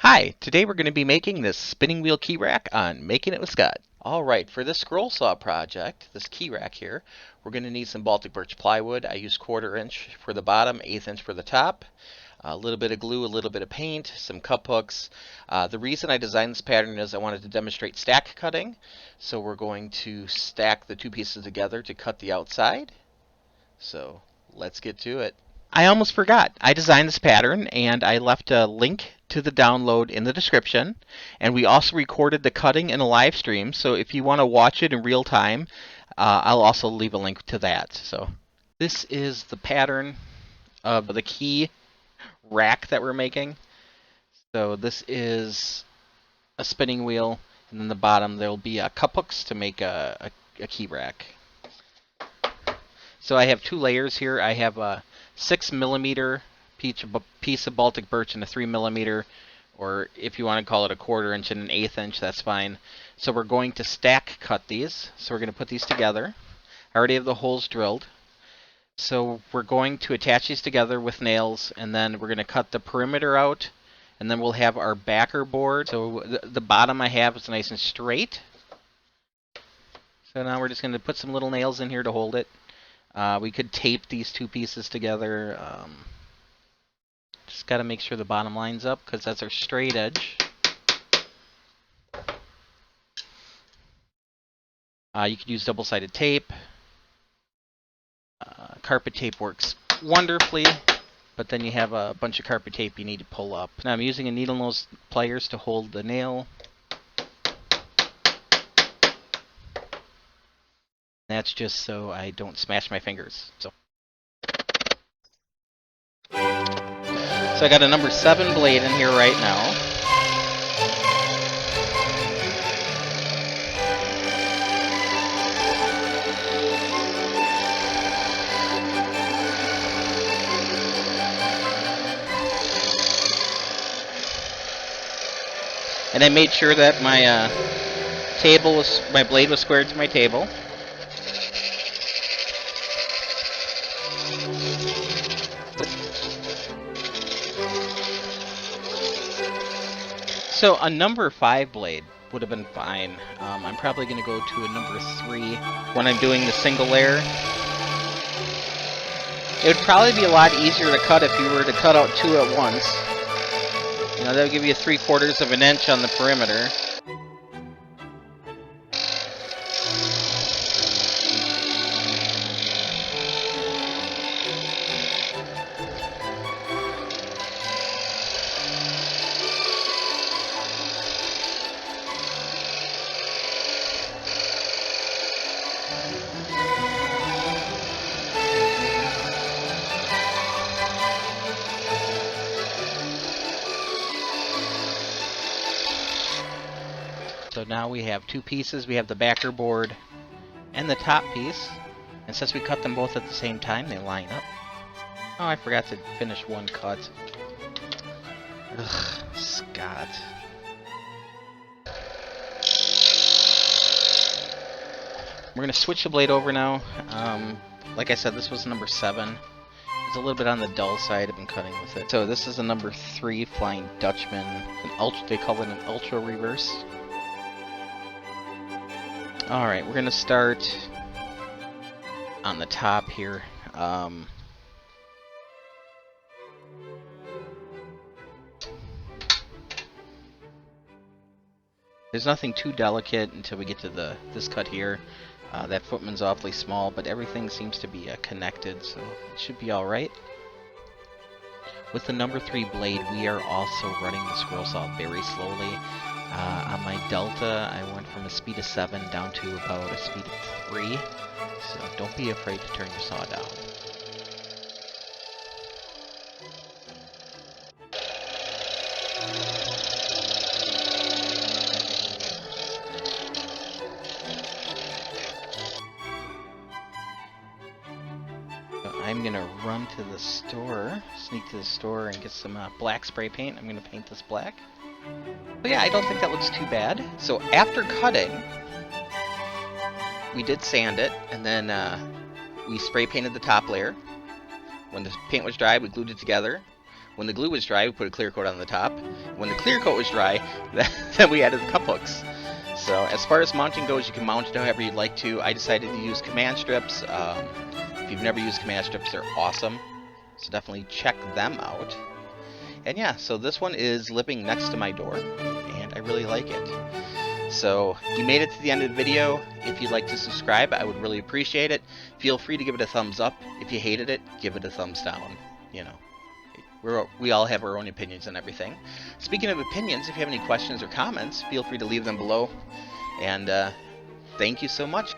Hi, today we're going to be making this spinning wheel key rack on Making It with Scott. Alright, for this scroll saw project, this key rack here, we're going to need some Baltic birch plywood. I use 1/4 inch for the bottom, 1/8 inch for the top, a little bit of glue, a little bit of paint, some cup hooks. The reason I designed this pattern is I wanted to demonstrate stack cutting. So we're going to stack the two pieces together to cut the outside. So let's get to it. I almost forgot. I designed this pattern and I left a link to the download in the description. And we also recorded the cutting in a live stream. So if you want to watch it in real time, I'll also leave a link to that. So this is the pattern of the key rack that we're making. So this is a spinning wheel, and then the bottom there'll be cup hooks to make a key rack. So I have two layers here. I have a 6mm piece of Baltic birch and a 3mm, or if you want to call it a 1/4 inch and an 1/8 inch, that's fine. So we're going to stack cut these. So we're going to put these together. I already have the holes drilled. So we're going to attach these together with nails, and then we're going to cut the perimeter out, and then we'll have our backer board. So the bottom I have is nice and straight. So now we're just going to put some little nails in here to hold it. We could tape these two pieces together. Just got to make sure the bottom lines up because that's our straight edge. You could use double-sided tape. Carpet tape works wonderfully, but then you have a bunch of carpet tape you need to pull up. Now I'm using a needle nose pliers to hold the nail. That's just so I don't smash my fingers. So I got a number 7 blade in here right now. And I made sure that my my blade was squared to my table. So a number 5 blade would have been fine. I'm probably going to go to a number 3 when I'm doing the single layer. It would probably be a lot easier to cut if you were to cut out 2 at once. You know, that would give you 3/4 of an inch on the perimeter. So now we have two pieces. We have the backer board and the top piece. And since we cut them both at the same time, they line up. Oh, I forgot to finish one cut. Ugh, Scott. We're going to switch the blade over now. Like I said, this was number 7. It's a little bit on the dull side. I've been cutting with it. So this is a number 3 Flying Dutchman. They call it an ultra reverse. Alright, we're going to start on the top here. There's nothing too delicate until we get to this cut here. That footman's awfully small, but everything seems to be connected, so it should be alright. With the number 3 blade, we are also running the scroll saw very slowly. On my delta, I went from a speed of 7 down to about a speed of 3, so don't be afraid to turn your saw down. I'm gonna run to the store, sneak to the store and get some black spray paint. I'm gonna paint this black. But yeah, I don't think that looks too bad. So after cutting, we did sand it, and then we spray painted the top layer. When the paint was dry, we glued it together. When the glue was dry, we put a clear coat on the top. When the clear coat was dry, then we added the cup hooks. So as far as mounting goes, you can mount it however you'd like to. I decided to use command strips. If you've never used command strips, they're awesome. So definitely check them out. And yeah, so this one is living next to my door, and I really like it. So you made it to the end of the video. If you'd like to subscribe, I would really appreciate it. Feel free to give it a thumbs up. If you hated it, give it a thumbs down. You know, we all have our own opinions and everything. Speaking of opinions, if you have any questions or comments, feel free to leave them below. And thank you so much.